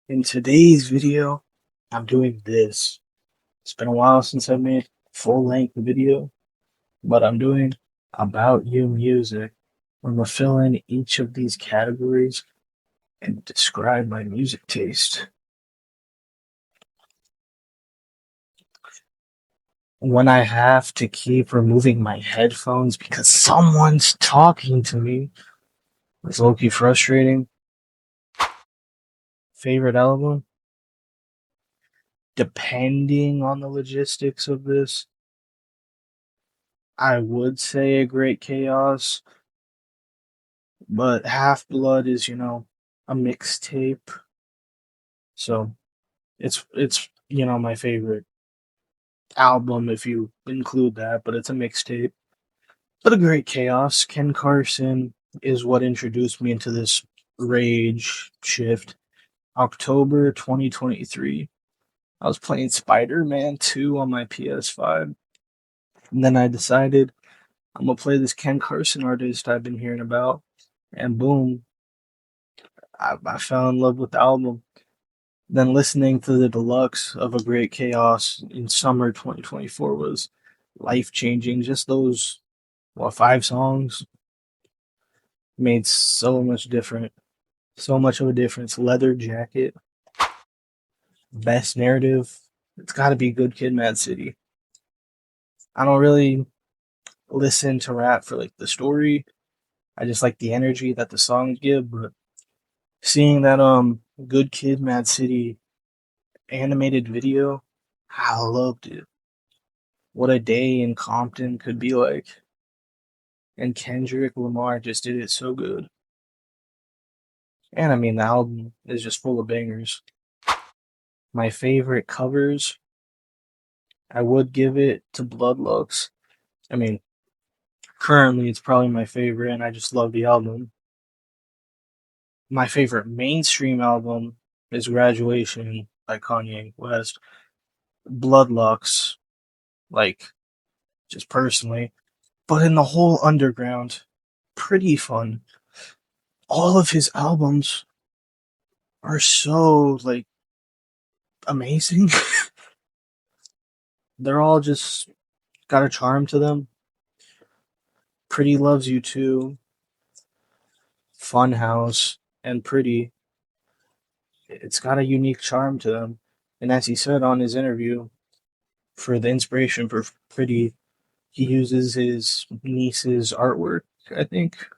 In today's video, I'm doing this. It's been a while since I made full-length video, but I'm doing about you music. I'm gonna fill in each of these categories and describe my music taste. When I have to keep removing my headphones because someone's talking to me, it's low-key frustrating. Favorite album? Depending on the logistics of this, I would say A Great Chaos. But Half Blood is, a mixtape. So it's my favorite album if you include that, but it's a mixtape. But A Great Chaos. Ken Carson is what introduced me into this rage shift. October 2023. I was playing Spider-Man 2 on my PS5. And then I decided I'm gonna play this Ken Carson artist I've been hearing about. And boom, I fell in love with the album. Then listening to the deluxe of A Great Chaos in summer 2024 was life changing. Just those, 5 songs made so much of a difference. Leather Jacket, best narrative. It's got to be Good Kid, Mad City. I don't really listen to rap for like the story. I just like the energy that the songs give. But seeing that Good Kid, Mad City animated video, I loved it. What a day in Compton could be like. And Kendrick Lamar just did it so good. And I mean, the album is just full of bangers. My favorite covers, I would give it to Bloodlux. I mean, currently it's probably my favorite, and I just love the album. My favorite mainstream album is Graduation by Kanye West. Bloodlux, like, just personally. But in the whole underground, pretty fun. All of his albums are so, like, amazing. They're all just got a charm to them. Pretty Loves You Too, Funhouse, and Pretty. It's got a unique charm to them. And as he said on his interview, for the inspiration for Pretty, he uses his niece's artwork, I think.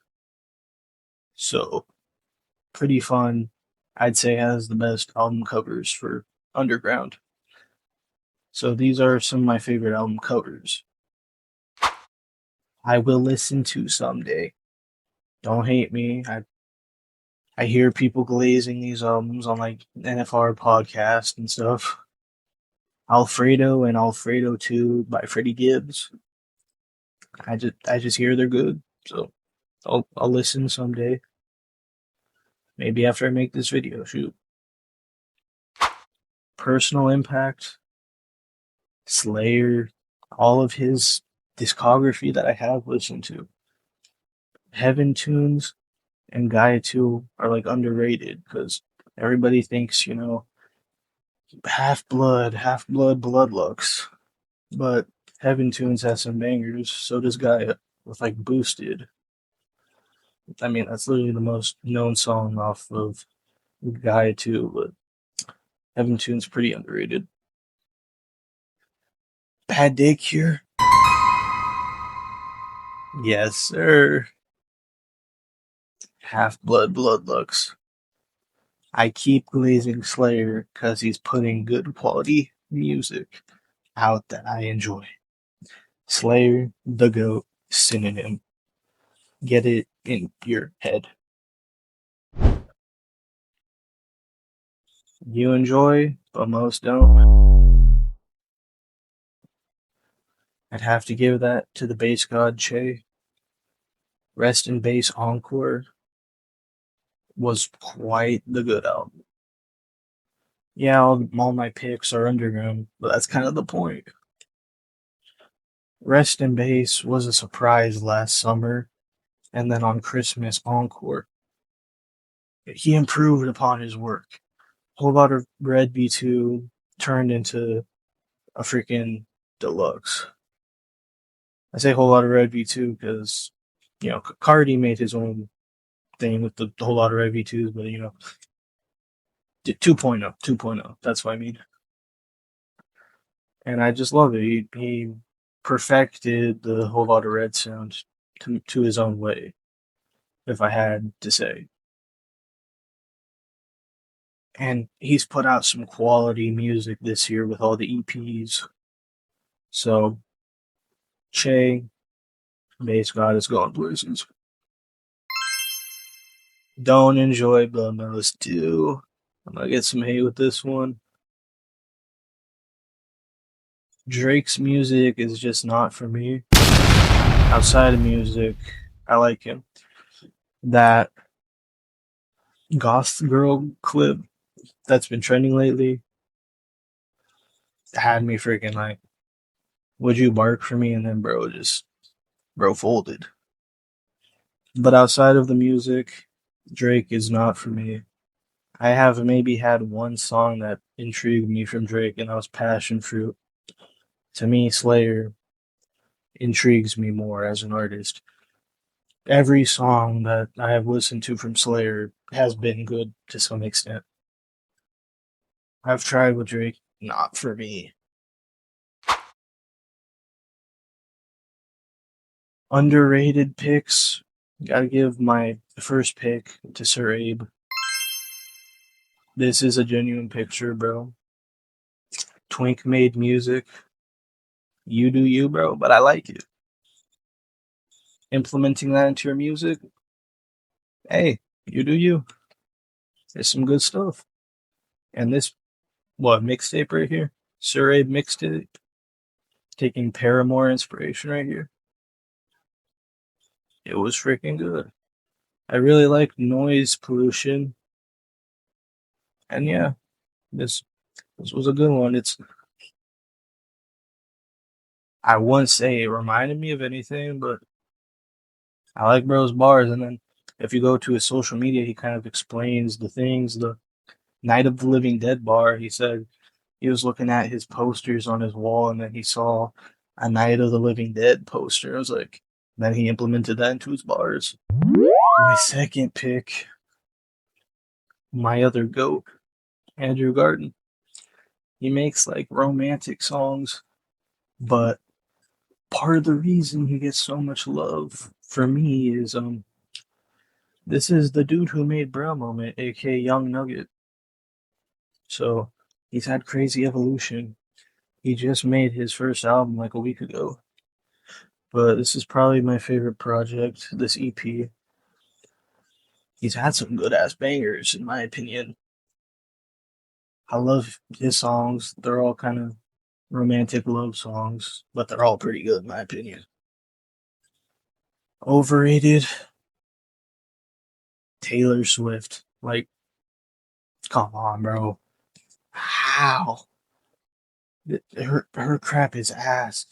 So, pretty fun. I'd say has the best album covers for underground. So these are some of my favorite album covers. I will listen to someday. Don't hate me. I hear people glazing these albums on like NFR podcast and stuff. Alfredo and Alfredo 2 by Freddie Gibbs. I just hear they're good. So I'll listen someday. Maybe after I make this video, shoot. Personal impact, Slayer, all of his discography that I have listened to. Heaven Tunes and Gaia 2 are like underrated because everybody thinks, Half Blood, Bloodlux. But Heaven Tunes has some bangers, so does Gaia with like Boosted. I mean, that's literally the most known song off of Gaia 2, but Heaven Tunes pretty underrated. Bad Day Cure? Yes, sir. Half Blood, Bloodlux. I keep glazing Slayer because he's putting good quality music out that I enjoy. Slayer, the GOAT, synonym. Get it in your head. You enjoy, but most don't. I'd have to give that to the bass god Che. Rest in Bass Encore was quite the good album. Yeah, all my picks are underground, but that's kind of the point. Rest in Bass was a surprise last summer, and then on Christmas Encore, he improved upon his work. Whole lot of Red V2 turned into a freaking deluxe. I say whole lot of Red V2 because, Cardi made his own thing with the whole lot of Red V2s, but, 2.0, 2.0, that's what I mean. And I just love it. He perfected the whole lot of red sound to his own way, if I had to say. And he's put out some quality music this year with all the EPs. So, Che, Bass God is going places. Don't enjoy Blood Mellows 2. I'm gonna get some hate with this one. Drake's music is just not for me. Outside of music, I like him. That Goth Girl clip that's been trending lately had me freaking like, would you bark for me? And then bro folded. But outside of the music, Drake is not for me. I have maybe had one song that intrigued me from Drake, and that was Passion Fruit. To me, Slayer intrigues me more as an artist. Every song that I have listened to from Slayer has been good to some extent. I've tried with Drake, not for me. Underrated picks, gotta give my first pick to Sir Abe. This is a genuine picture, bro. Twink made music. You do you, bro, but I like it. Implementing that into your music, hey, you do you. There's some good stuff. And this, what, mixtape right here? Sir Abe mixtape. Taking Paramore inspiration right here. It was freaking good. I really like Noise Pollution. And yeah, this was a good one. I wouldn't say it reminded me of anything, but I like bro's bars. And then if you go to his social media, he kind of explains the things. The Night of the Living Dead bar, he said he was looking at his posters on his wall, and then he saw a Night of the Living Dead poster. I was like, then he implemented that into his bars. My second pick, my other goat, Andrew Garden. He makes like romantic songs, but part of the reason he gets so much love for me is this is the dude who made Brow Moment, aka Young Nugget. So he's had crazy evolution. He just made his first album like a week ago. But this is probably my favorite project, this EP. He's had some good ass bangers, in my opinion. I love his songs. They're all kind of romantic love songs, but they're all pretty good, in my opinion. Overrated, Taylor Swift. Like, come on, bro. How? Her crap is ass.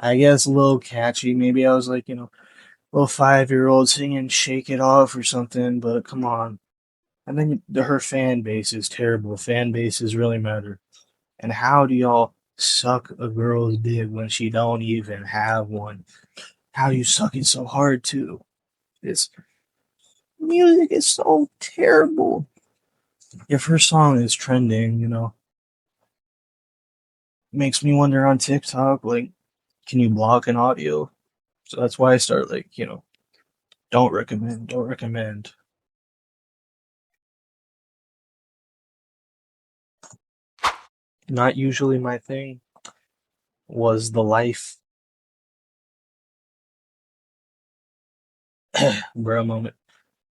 I guess a little catchy. Maybe I was like, little 5-year old singing "Shake It Off" or something. But come on. And then her fan base is terrible. Fan bases really matter. And how do y'all suck a girl's dick when she don't even have one? How do you suck it so hard too? This music is so terrible. If her song is trending, makes me wonder on TikTok, like, can you block an audio? So that's why I start like, don't recommend, don't recommend. Not usually my thing was the life bro moment.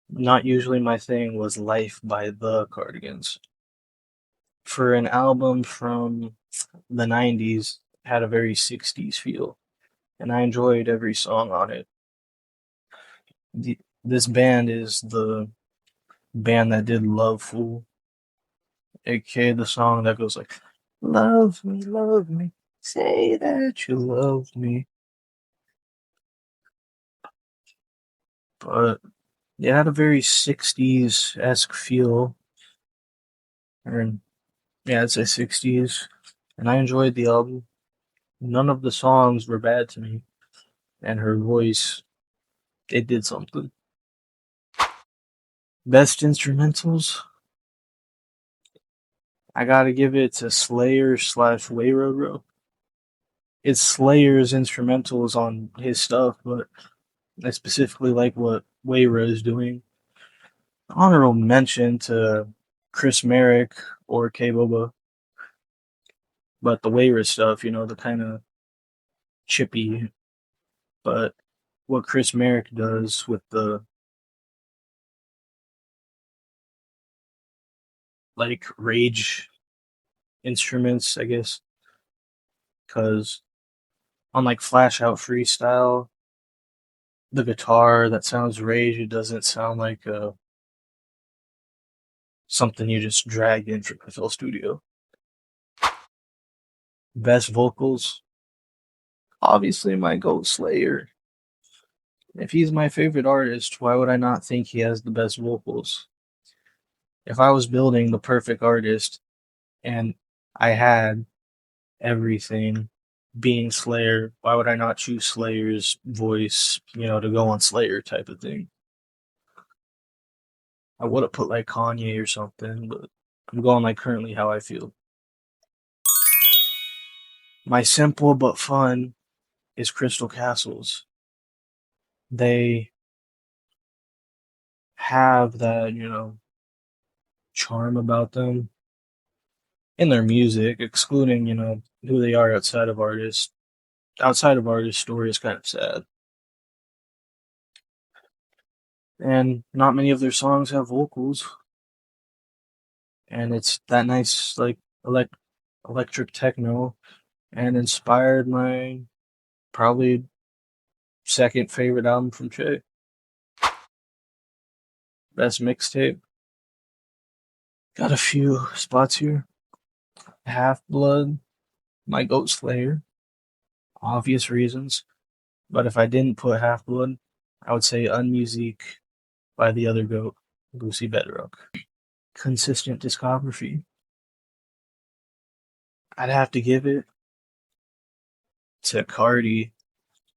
Not usually my thing was Life by the Cardigans. For an album from the 90s, had a very 60s feel, and I enjoyed every song on it. This band is the band that did Love Fool, aka the song that goes like, love me, say that you love me. But it had a very 60s esque feel, Or yeah, I'd say 60s. And I enjoyed the album. None of the songs were bad to me. And her voice, it did something. Best instrumentals? I gotta give it to Slayer slash Wayroro. It's Slayer's instrumentals on his stuff, but I specifically like what Wayra is doing. Honorable mention to Chris Merrick or K Boba, but the Wayra stuff, the kind of chippy, but what Chris Merrick does with the like rage instruments, I guess, because on like Flash Out Freestyle, the guitar that sounds rage, it doesn't sound like something you just dragged in from FL Studio. Best vocals, obviously my GOAT Slayer. If he's my favorite artist, why would I not think he has the best vocals? If I was building the perfect artist and I had everything being Slayer, why would I not choose Slayer's voice, to go on Slayer type of thing? I would have put like Kanye or something, but I'm going like currently how I feel. My simple but fun is Crystal Castles. They have that, charm about them in their music, excluding, who they are outside of artists. Outside of artist story is kind of sad. And not many of their songs have vocals. And it's that nice, like, electric techno, and inspired my probably second favorite album from Che. Best mixtape. Got a few spots here. Half Blood, my GOAT Slayer. Obvious reasons. But if I didn't put Half Blood, I would say Unmusic by the other GOAT, Lucy Bedrock. Consistent discography. I'd have to give it to Cardi,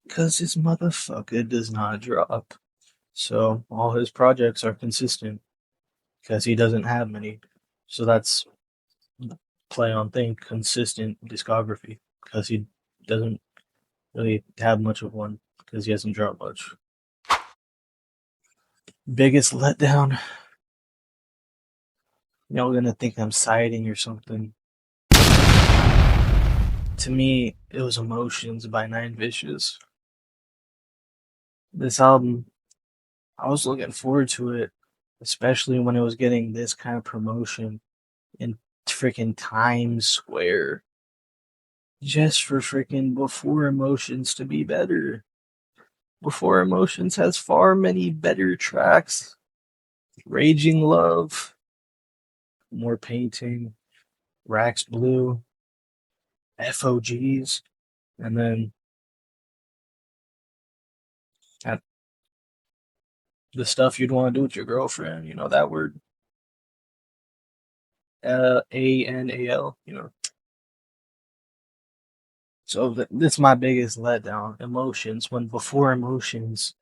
because his motherfucker does not drop. So all his projects are consistent, because he doesn't have many. So that's play on thing, consistent discography, because he doesn't really have much of one, because he hasn't dropped much. Biggest letdown? Y'all gonna think I'm siding or something. To me, it was Emotions by Nine Vicious. This album, I was looking forward to it, especially when it was getting this kind of promotion in freaking Times Square. Just for freaking Before Emotions to be better. Before Emotions has far many better tracks. Raging Love, More Painting, Rax Blue, FOGs, and then at the stuff you'd want to do with your girlfriend, that word. ANAL, So that's my biggest letdown. Emotions, when Before Emotions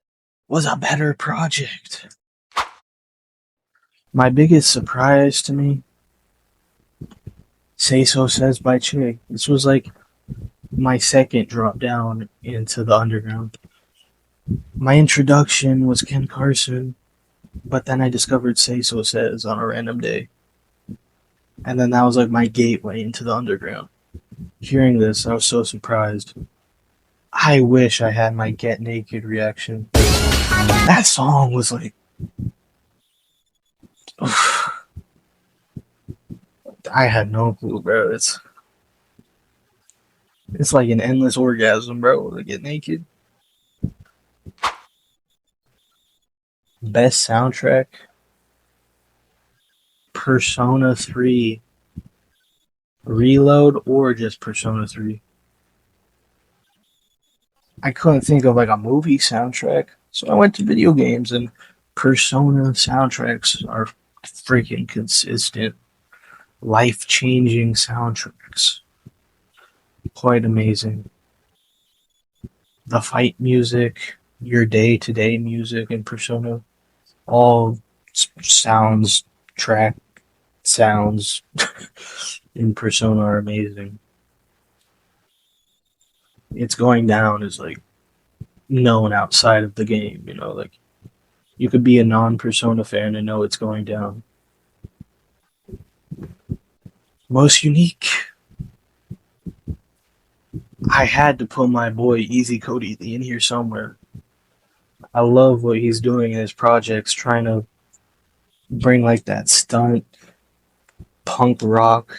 was a better project. My biggest surprise to me, Say So Says by Che. This was like my second drop down into the underground. My introduction was Ken Carson, but then I discovered Say So Says on a random day. And then that was like my gateway into the underground. Hearing this, I was so surprised. I wish I had my Get Naked reaction. That song was like... I had no clue, bro. It's like an endless orgasm, bro, to Get Naked. Best soundtrack? Persona 3. Reload or just Persona 3. I couldn't think of like a movie soundtrack, so I went to video games, and Persona soundtracks are freaking consistent. life-changing soundtracks. Quite amazing. The fight music, your day-to-day music in Persona, all sounds, track sounds in Persona are amazing. It's going down is like known outside of the game, like you could be a non-Persona fan and know it's going down. Most unique. I had to put my boy Easy Cody in here somewhere. I love what he's doing in his projects, trying to bring like that stunt, punk rock,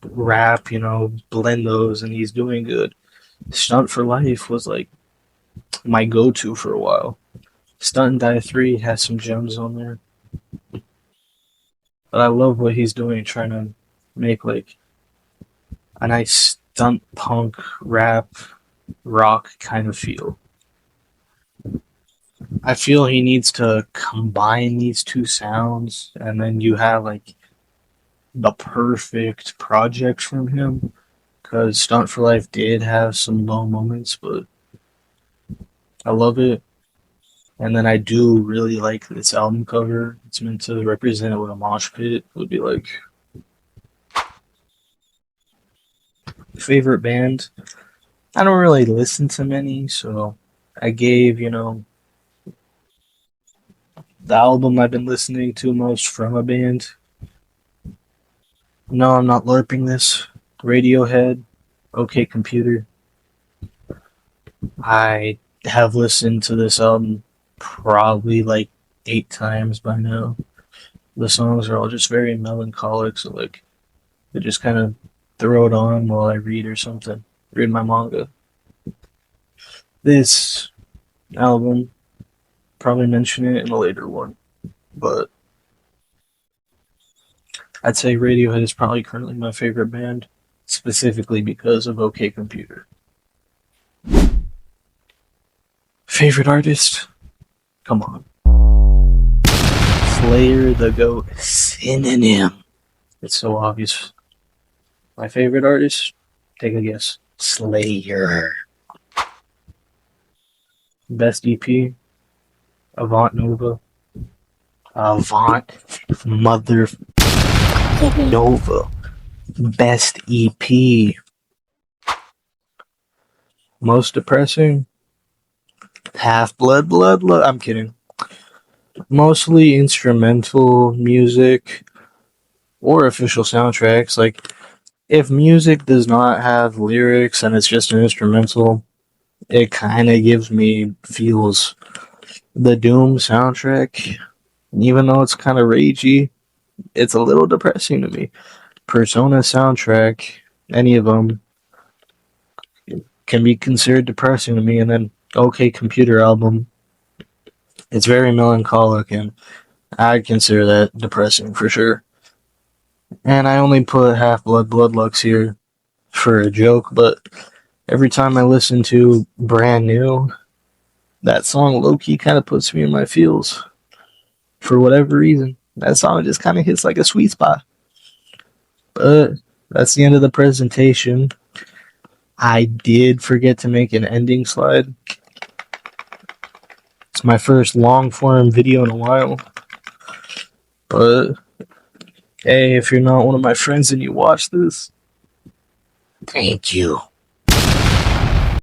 rap, blend those, and he's doing good. Stunt for Life was like my go-to for a while. Stunt and Die 3 has some gems on there. But I love what he's doing, trying to make like a nice stunt punk rap rock kind of feel. I feel he needs to combine these two sounds, and then you have like the perfect project from him. Because Stunt for Life did have some low moments, but I love it. And then I do really like this album cover. It's meant to represent what a mosh pit would be like. Favorite band? I don't really listen to many, so I gave, the album I've been listening to most from a band. No, I'm not LARPing this. Radiohead, OK Computer. I have listened to this album probably like 8 times by now. The songs are all just very melancholic, so like I just kind of throw it on while I read or something. Read my manga. This album, probably mention it in a later one, but I'd say Radiohead is probably currently my favorite band, specifically because of OK Computer. Favorite artist? Come on. Slayer the Goat. Synonym. It's so obvious. My favorite artist? Take a guess. Slayer. Best EP? Avant Nova. Avant Mother Nova. Best EP. Most depressing? Half Blood Blood. I'm kidding. Mostly instrumental music or official soundtracks. Like, if music does not have lyrics and it's just an instrumental, it kind of gives me feels. The Doom soundtrack, even though it's kind of ragey, it's a little depressing to me. Persona soundtrack, any of them, can be considered depressing to me. And then OK Computer album, it's very melancholic, and I'd consider that depressing for sure. And I only put Half Blood Bloodlux here for a joke, but every time I listen to Brand New, that song low-key kind of puts me in my feels. For whatever reason. That song just kind of hits like a sweet spot. But that's the end of the presentation. I did forget to make an ending slide. It's my first long-form video in a while. But, hey, if you're not one of my friends and you watch this, thank you.